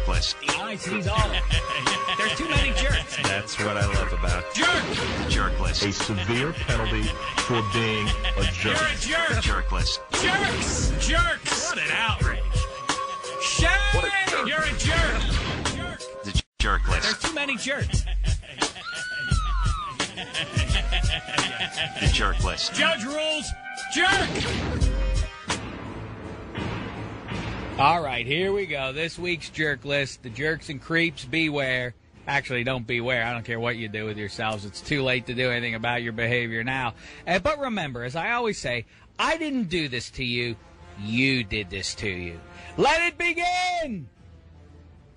jerk list. I sees all of them. There's too many jerks. That's what I love about Jerk! the jerk list. A severe penalty for being a jerk. You're a jerk! The jerk list. Jerks! Jerks! What an outrage. Shame! You're a jerk! Jerk! The jerk list. There's too many jerks. The jerk list. Judge rules. Jerk! All right, here we go. This week's jerk list. The jerks and creeps, beware. Actually, don't beware. I don't care what you do with yourselves. It's too late to do anything about your behavior now. But remember, as I always say, I didn't do this to you. You did this to you. Let it begin!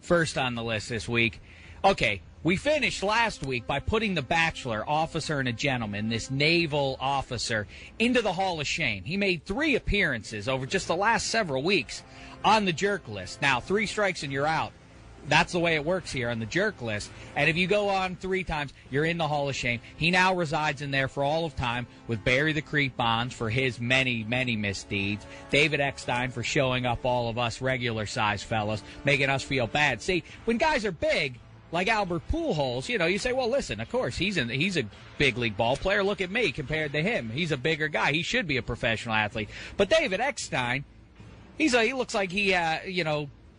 First on the list this week. Okay, we finished last week by putting the Bachelor, officer and a gentleman, this naval officer, into the Hall of Shame. He made 3 appearances over just the last several weeks on the jerk list. Now, 3 strikes and you're out. That's the way it works here on the jerk list. And if you go on 3 times, you're in the Hall of Shame. He now resides in there for all of time with Barry the Creep Bonds for his many, many misdeeds. David Eckstein for showing up all of us regular-sized fellas, making us feel bad. See, when guys are big, like Albert Pujols, you say, well, listen, of course, he's a big league ball player. Look at me compared to him. He's a bigger guy. He should be a professional athlete. But David Eckstein, he looks like he,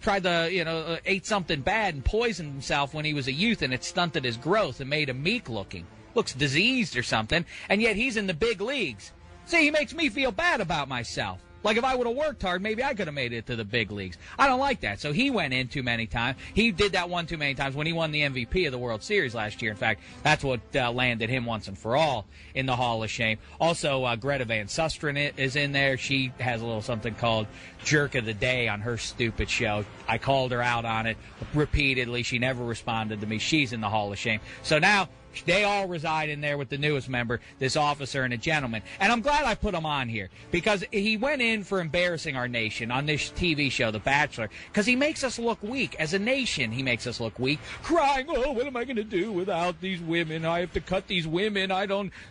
tried to, ate something bad and poisoned himself when he was a youth, and it stunted his growth and made him meek-looking. Looks diseased or something, and yet he's in the big leagues. See, he makes me feel bad about myself. Like if I would have worked hard, maybe I could have made it to the big leagues. I don't like that. So he went in too many times. He did that one too many times when he won the MVP of the World Series last year. In fact, that's what landed him once and for all in the Hall of Shame. Also, Greta Van Susteren is in there. She has a little something called Jerk of the Day on her stupid show. I called her out on it repeatedly. She never responded to me. She's in the Hall of Shame. So now they all reside in there with the newest member, this officer and a gentleman. And I'm glad I put him on here because he went in for embarrassing our nation on this TV show, The Bachelor, because he makes us look weak. As a nation, he makes us look weak, crying, oh, what am I going to do without these women? I have to cut these women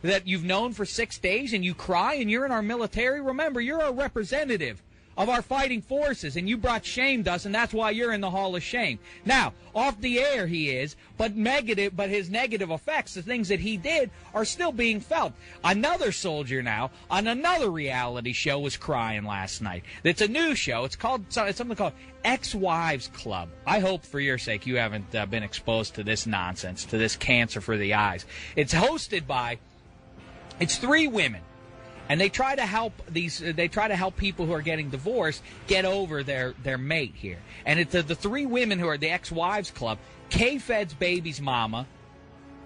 that you've known for 6 days, and you cry, and you're in our military. Remember, you're a representative of our fighting forces, and you brought shame to us, and that's why you're in the Hall of Shame. Now, off the air he is, but his negative effects, the things that he did, are still being felt. Another soldier now, on another reality show, was crying last night. It's a new show. It's something called Ex-Wives Club. I hope, for your sake, you haven't been exposed to this nonsense, to this cancer for the eyes. It's hosted by, it's 3 women. And they try to help people who are getting divorced get over their mate here. And it's the 3 women who are the Ex-Wives Club: K-Fed's baby's mama,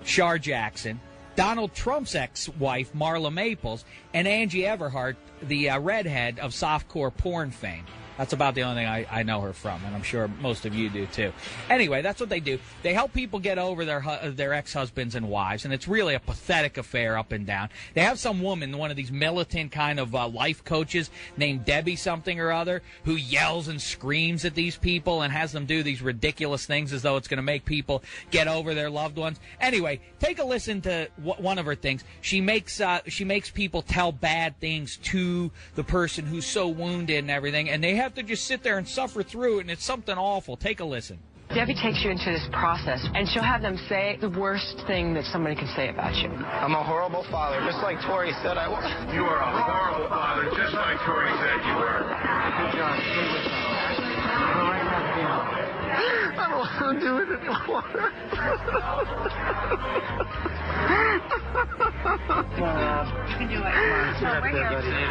Shar Jackson, Donald Trump's ex-wife, Marla Maples, and Angie Everhart, the redhead of softcore porn fame. That's about the only thing I know her from, and I'm sure most of you do too. Anyway, that's what they do. They help people get over their ex-husbands and wives, and it's really a pathetic affair up and down. They have some woman, one of these militant kind of life coaches named Debbie something or other, who yells and screams at these people and has them do these ridiculous things as though it's going to make people get over their loved ones. Anyway, take a listen to one of her things. She makes people tell bad things to the person who's so wounded and everything, and they have to just sit there and suffer through it, and it's something awful. Take a listen. Debbie takes you into this process, and she'll have them say the worst thing that somebody can say about you. I'm a horrible father, just like Tori said I was. You are a horrible father, just like Tori said you were. Good job. Good job. I don't want to do it anymore. You can do it.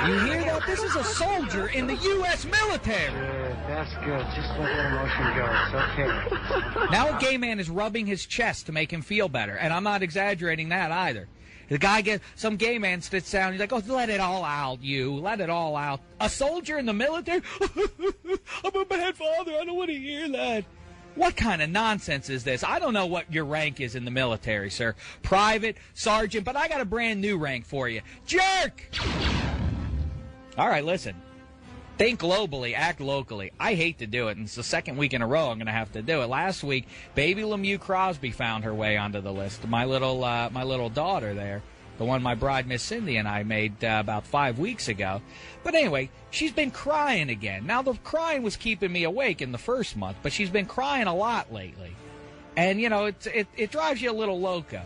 You hear that? This is a soldier in the U.S. military. Yeah, that's good. Just let that emotion go. It's okay. Now a gay man is rubbing his chest to make him feel better, and I'm not exaggerating that either. The guy some gay man sits down, he's like, oh, let it all out, you. Let it all out. A soldier in the military? I'm a bad father. I don't want to hear that. What kind of nonsense is this? I don't know what your rank is in the military, sir. Private, sergeant, but I got a brand new rank for you. Jerk! All right, listen. Think globally, act locally. I hate to do it, and it's the 2nd week in a row I'm going to have to do it. Last week, baby Lemieux-Crosby found her way onto the list. My little daughter there. the one my bride, Miss Cindy, and I made about 5 weeks ago. But anyway, she's been crying again. Now, the crying was keeping me awake in the first month, but she's been crying a lot lately. And, you know, it drives you a little loco.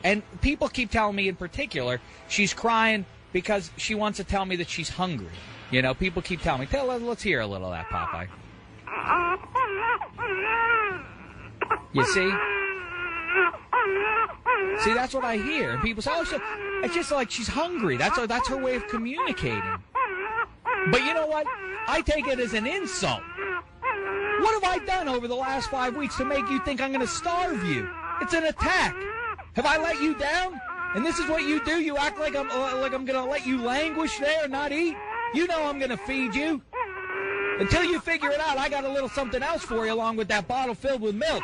And people keep telling me in particular she's crying because she wants to tell me that she's hungry. You know, people keep telling me, let's hear a little of that, Popeye. You see? See, that's what I hear. And people say, oh, it's just like she's hungry. That's her way of communicating. But you know what? I take it as an insult. What have I done over the last 5 weeks to make you think I'm going to starve you? It's an attack. Have I let you down? And this is what you do? You act like I'm going to let you languish there and not eat? You know I'm going to feed you. Until you figure it out, I got a little something else for you along with that bottle filled with milk.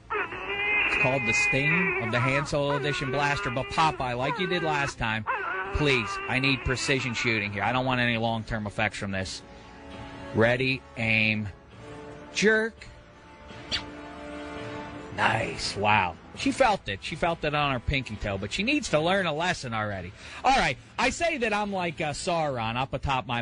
It's called the Sting of the Hand Solo Edition Blaster. But Popeye, like you did last time, please, I need precision shooting here. I don't want any long-term effects from this. Ready, aim, jerk. Nice. Wow. She felt it. She felt it on her pinky toe, but she needs to learn a lesson already. All right. I say that I'm like Sauron up atop my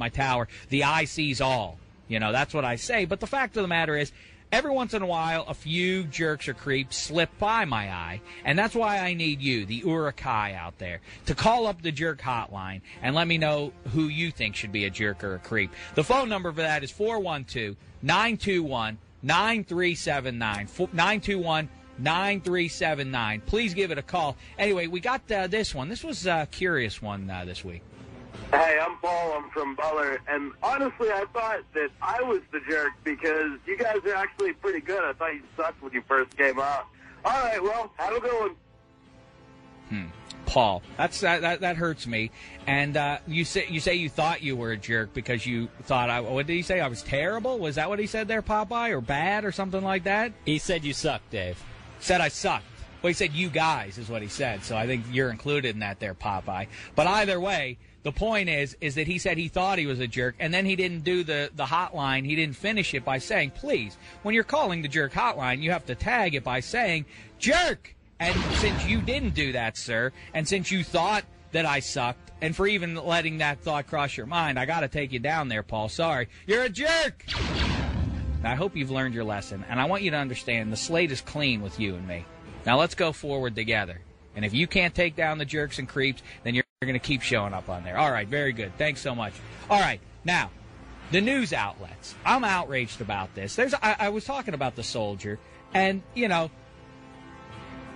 tower. The eye sees all. You know, that's what I say. But the fact of the matter is, every once in a while, a few jerks or creeps slip by my eye, and that's why I need you, the Urukai out there, to call up the jerk hotline and let me know who you think should be a jerk or a creep. The phone number for that is 412-921-9379. 921-9379. Please give it a call. Anyway, we got this one. This was a curious one this week. Hey, I'm Paul. I'm from Butler. And honestly, I thought that I was the jerk because you guys are actually pretty good. I thought you sucked when you first came out. All right, well, have a good one. Paul, that hurts me. And you say you thought you were a jerk because you thought what did he say? I was terrible? Was that what he said there, Popeye, or bad or something like that? He said you sucked, Dave. Said I sucked. Well, he said you guys is what he said. So I think you're included in that there, Popeye. But either way, the point is that he said he thought he was a jerk, and then he didn't do the hotline. He didn't finish it by saying, please, when you're calling the jerk hotline, you have to tag it by saying, jerk. And since you didn't do that, sir, and since you thought that I sucked, and for even letting that thought cross your mind, I got to take you down there, Paul. Sorry. You're a jerk. Now, I hope you've learned your lesson, and I want you to understand the slate is clean with you and me. Now, let's go forward together. And if you can't take down the jerks and creeps, then you're going to keep showing up on there. All right, very good. Thanks so much. All right, now, the news outlets. I'm outraged about this. I was talking about the soldier, and, you know,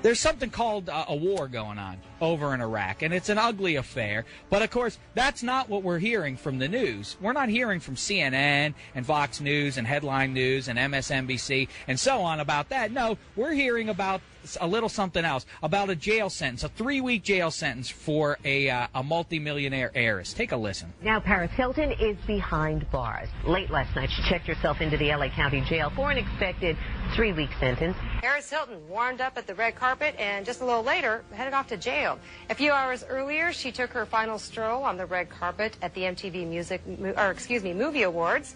there's something called a war going on over in Iraq, and it's an ugly affair. But, of course, that's not what we're hearing from the news. We're not hearing from CNN and Fox News and Headline News and MSNBC and so on about that. No, we're hearing about a little something else, about a jail sentence, a 3-week jail sentence for a multimillionaire heiress. Take a listen. Now, Paris Hilton is behind bars. Late last night, she checked herself into the L.A. County Jail for an expected 3-week sentence. Paris Hilton warmed up at the red carpet and just a little later headed off to jail. A few hours earlier, she took her final stroll on the red carpet at the MTV Movie Awards.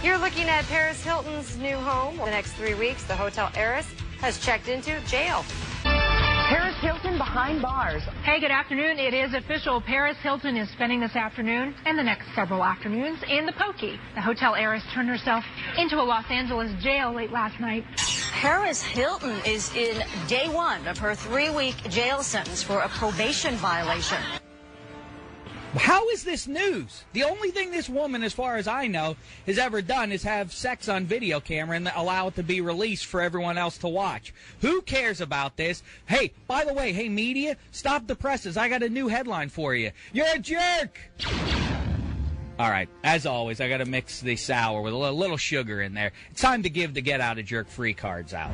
You're looking at Paris Hilton's new home. For the next 3 weeks, the hotel heiress has checked into jail. Paris Hilton behind bars. Hey, good afternoon. It is official. Paris Hilton is spending this afternoon and the next several afternoons in the Pokey. The hotel heiress turned herself into a Los Angeles jail late last night. Paris Hilton is in day 1 of her 3-week jail sentence for a probation violation. How is this news? The only thing this woman, as far as I know, has ever done is have sex on video camera and allow it to be released for everyone else to watch. Who cares about this? Hey, by the way, hey, media, stop the presses. I got a new headline for you. You're a jerk! All right, as always, I got to mix the sour with a little sugar in there. It's time to give the Get Out of Jerk free cards out.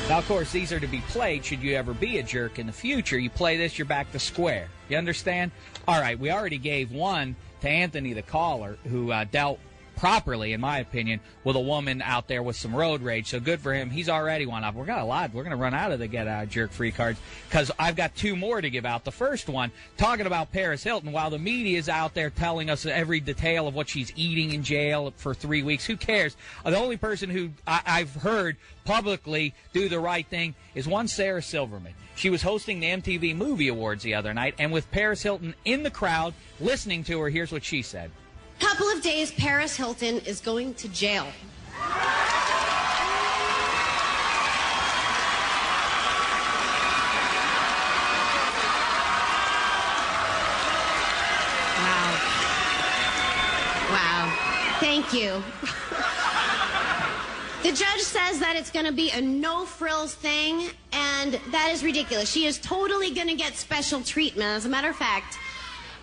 Now, of course, these are to be played should you ever be a jerk in the future. You play this, you're back to square. You understand? All right, we already gave one to Anthony the caller, who dealt properly, in my opinion, with a woman out there with some road rage. So good for him. He's already one up. We're going to run out of the Get Out Jerk free cards because I've got two more to give out. The first one, talking about Paris Hilton, while the media is out there telling us every detail of what she's eating in jail for 3 weeks, who cares? The only person who I've heard publicly do the right thing is one Sarah Silverman. She was hosting the MTV Movie Awards the other night, and with Paris Hilton in the crowd listening to her, here's what she said. Couple of days, Paris Hilton is going to jail. Wow. Thank you. The judge says that it's going to be a no-frills thing, and that is ridiculous. She is totally going to get special treatment. As a matter of fact,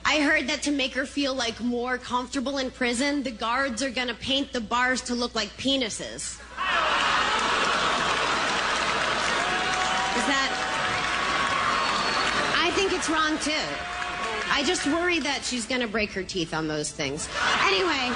I heard that to make her feel like more comfortable in prison, the guards are going to paint the bars to look like penises. I think it's wrong, too. I just worry that she's going to break her teeth on those things. Anyway.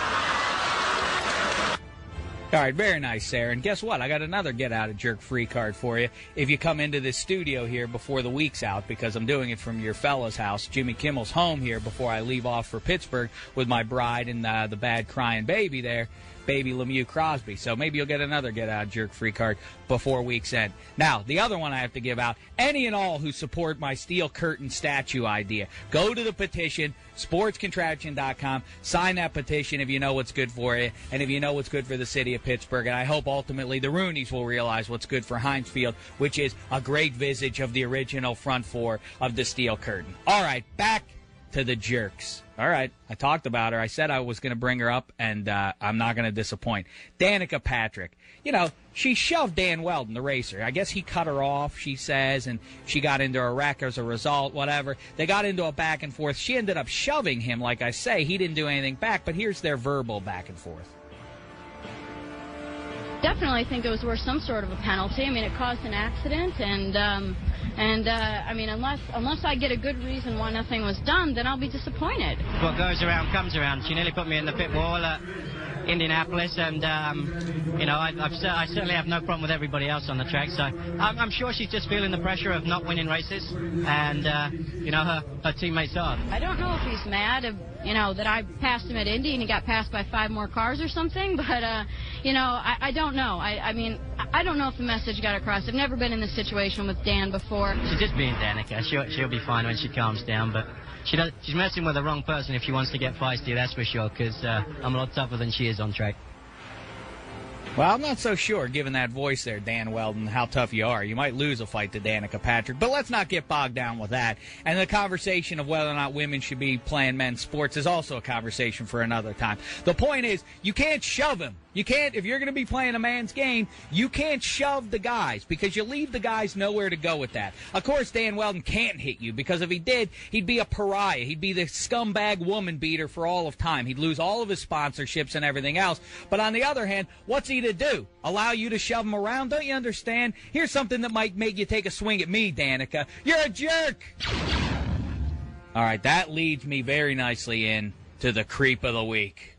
All right, very nice, Sarah. And guess what? I got another Get Out of Jerk free card for you if you come into this studio here before the week's out, because I'm doing it from your fella's house, Jimmy Kimmel's home here, before I leave off for Pittsburgh with my bride and the bad crying baby there, baby Lemieux-Crosby. So maybe you'll get another Get Out of Jerk free card before week's end. Now, the other one I have to give out, any and all who support my steel curtain statue idea, go to the petition, sportscontraction.com, sign that petition if you know what's good for you, and if you know what's good for the city of Pittsburgh. And I hope ultimately the Roonies will realize what's good for Heinz Field, which is a great visage of the original front four of the steel curtain. All right, back to the jerks. All right, I talked about her. I said I was going to bring her up, and I'm not going to disappoint. Danica Patrick. You know, she shoved Dan Weldon, the racer. I guess he cut her off, she says, and she got into a wreck as a result, whatever. They got into a back and forth. She ended up shoving him, like I say. He didn't do anything back, but here's their verbal back and forth. Definitely think it was worth some sort of a penalty. I mean, it caused an accident, and I mean, unless I get a good reason why nothing was done, then I'll be disappointed. What goes around comes around. She nearly put me in the pit wall at Indianapolis, and you know, I certainly have no problem with everybody else on the track. So I'm sure she's just feeling the pressure of not winning races, and you know, her teammates are. I don't know if he's mad, you know, that I passed him at Indy and he got passed by 5 more cars or something, but you know, I don't know. I mean, I don't know if the message got across. I've never been in this situation with Dan before. She's just being Danica. She'll be fine when she calms down, but she's messing with the wrong person if she wants to get feisty, that's for sure, because I'm a lot tougher than she is on track. Well, I'm not so sure, given that voice there, Dan Weldon, how tough you are. You might lose a fight to Danica Patrick, but let's not get bogged down with that. And the conversation of whether or not women should be playing men's sports is also a conversation for another time. The point is, you can't shove him. You can't, if you're going to be playing a man's game, you can't shove the guys, because you leave the guys nowhere to go with that. Of course, Dan Weldon can't hit you, because if he did, he'd be a pariah. He'd be the scumbag woman beater for all of time. He'd lose all of his sponsorships and everything else. But on the other hand, what's he to do? Allow you to shove him around? Don't you understand? Here's something that might make you take a swing at me, Danica. You're a jerk! All right, that leads me very nicely in to the creep of the week.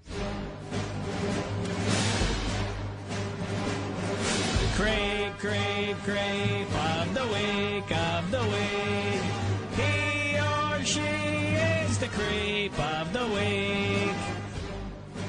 Creep of the week. He or she is the creep of the week.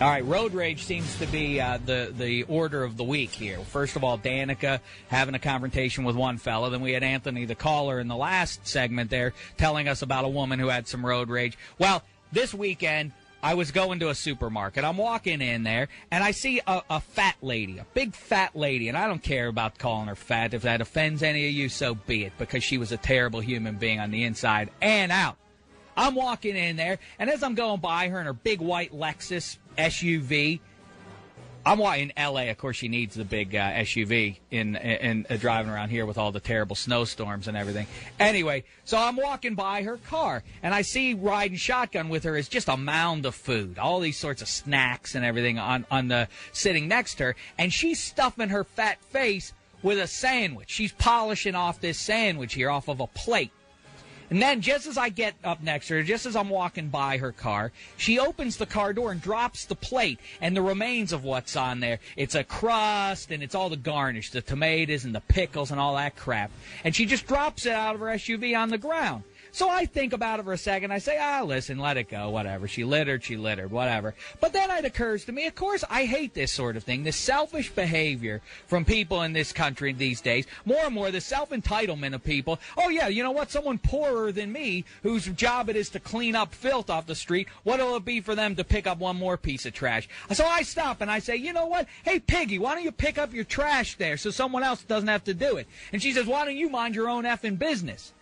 All right, road rage seems to be the order of the week here. First of all, Danica having a confrontation with one fella. Then we had Anthony, the caller, in the last segment there telling us about a woman who had some road rage. Well, this weekend, I was going to a supermarket. I'm walking in there, and I see a fat lady, a big fat lady, and I don't care about calling her fat. If that offends any of you, so be it, because she was a terrible human being on the inside and out. I'm walking in there, and as I'm going by her in her big white Lexus SUV, I'm in L.A., of course, she needs the big SUV in driving around here with all the terrible snowstorms and everything. Anyway, so I'm walking by her car, and I see riding shotgun with her is just a mound of food, all these sorts of snacks and everything on the sitting next to her, and she's stuffing her fat face with a sandwich. She's polishing off this sandwich here off of a plate. And then just as I get up next to her, just as I'm walking by her car, she opens the car door and drops the plate and the remains of what's on there. It's a crust and it's all the garnish, the tomatoes and the pickles and all that crap. And she just drops it out of her SUV on the ground. So I think about it for a second. I say, listen, let it go, whatever. She littered, whatever. But then it occurs to me, of course, I hate this sort of thing, this selfish behavior from people in this country these days. More and more, the self-entitlement of people. Oh, yeah, you know what? Someone poorer than me, whose job it is to clean up filth off the street, what will it be for them to pick up one more piece of trash? So I stop and I say, you know what? Hey, Piggy, why don't you pick up your trash there so someone else doesn't have to do it? And she says, why don't you mind your own effing business?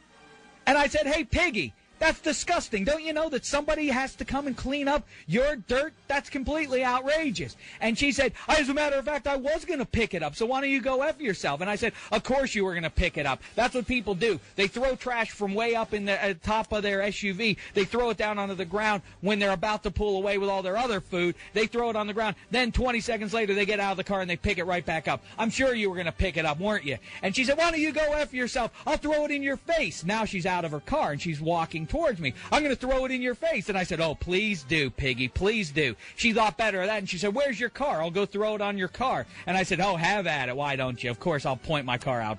And I said, hey, Piggy, that's disgusting. Don't you know that somebody has to come and clean up your dirt? That's completely outrageous. And she said, as a matter of fact, I was going to pick it up, so why don't you go F yourself? And I said, of course you were going to pick it up. That's what people do. They throw trash from way up in the top of their SUV. They throw it down onto the ground when they're about to pull away with all their other food. They throw it on the ground. Then 20 seconds later, they get out of the car and they pick it right back up. I'm sure you were going to pick it up, weren't you? And she said, why don't you go F yourself? I'll throw it in your face. Now she's out of her car and she's walking towards me. I'm going to throw it in your face. And I said, oh, please do, Piggy, please do. She thought better of that, and she said, where's your car? I'll go throw it on your car. And I said, oh, have at it. Why don't you? Of course, I'll point my car out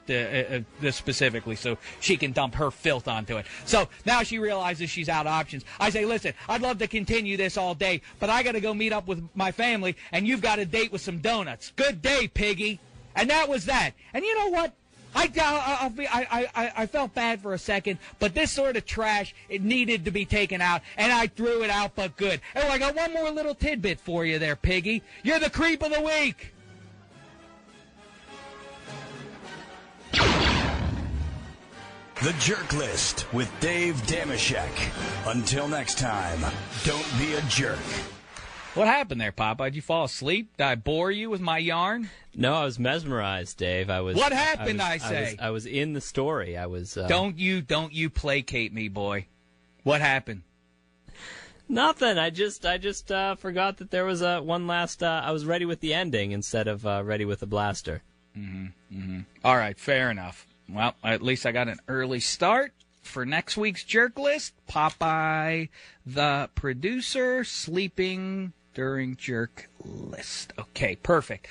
specifically so she can dump her filth onto it. So now she realizes she's out of options. I say, listen, I'd love to continue this all day, but I got to go meet up with my family, and you've got a date with some donuts. Good day, Piggy. And that was that. And you know what? I felt bad for a second, but this sort of trash, it needed to be taken out, and I threw it out, but good. Oh, I got one more little tidbit for you there, Piggy. You're the creep of the week. The Jerk List with Dave Dameshek. Until next time, don't be a jerk. What happened there, Papa? Did you fall asleep? Did I bore you with my yarn? No, I was mesmerized, Dave. What happened, I say? I was in the story. I was. Don't you placate me, boy. What happened? Nothing. I just forgot that there was one last. I was ready with the ending instead of ready with the blaster. All right, fair enough. Well, at least I got an early start for next week's Jerk List. Popeye, the producer, sleeping during Jerk List. Okay, perfect.